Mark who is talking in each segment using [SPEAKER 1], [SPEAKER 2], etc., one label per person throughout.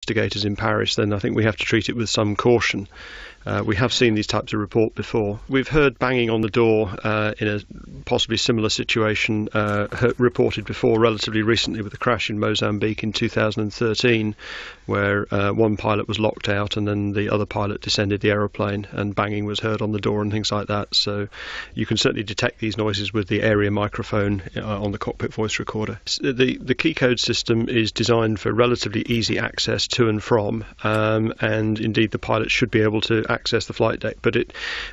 [SPEAKER 1] investigators in Paris, then I think we have to treat it with some caution. We have seen these types of report before. We've heard banging on the door in a possibly similar situation reported before relatively recently with a crash in Mozambique in 2013, where one pilot was locked out and then the other pilot descended the aeroplane and banging was heard on the door and things like that. So you can certainly detect these noises with the area microphone on the cockpit voice recorder. The key code system is designed for relatively easy access to and from, and indeed the pilot should be able to access the flight deck, but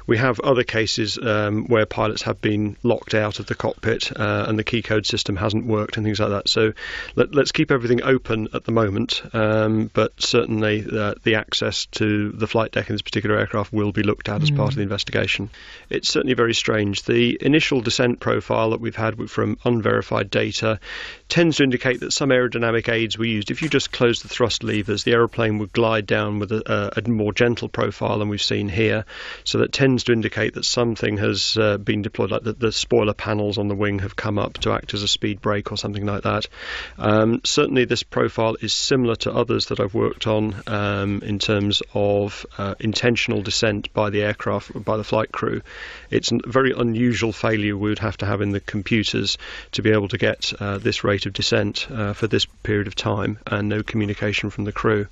[SPEAKER 1] we have other cases where pilots have been locked out of the cockpit and the key code system hasn't worked and things like that. So let's keep everything open at the moment, but certainly the access to the flight deck in this particular aircraft will be looked at as part of the investigation. It's certainly very strange. The initial descent profile that we've had from unverified data tends to indicate that some aerodynamic aids were used. If you just close the thrust levers, the aeroplane would glide down with a more gentle profile than we've seen here. So that tends to indicate that something has been deployed, like the spoiler panels on the wing have come up to act as a speed brake or something like that. Certainly this profile is similar to others that I've worked on in terms of intentional descent by the aircraft, by the flight crew. It's a very unusual failure we would have to have in the computers to be able to get this rate of descent for this period of time and no communication from the crew.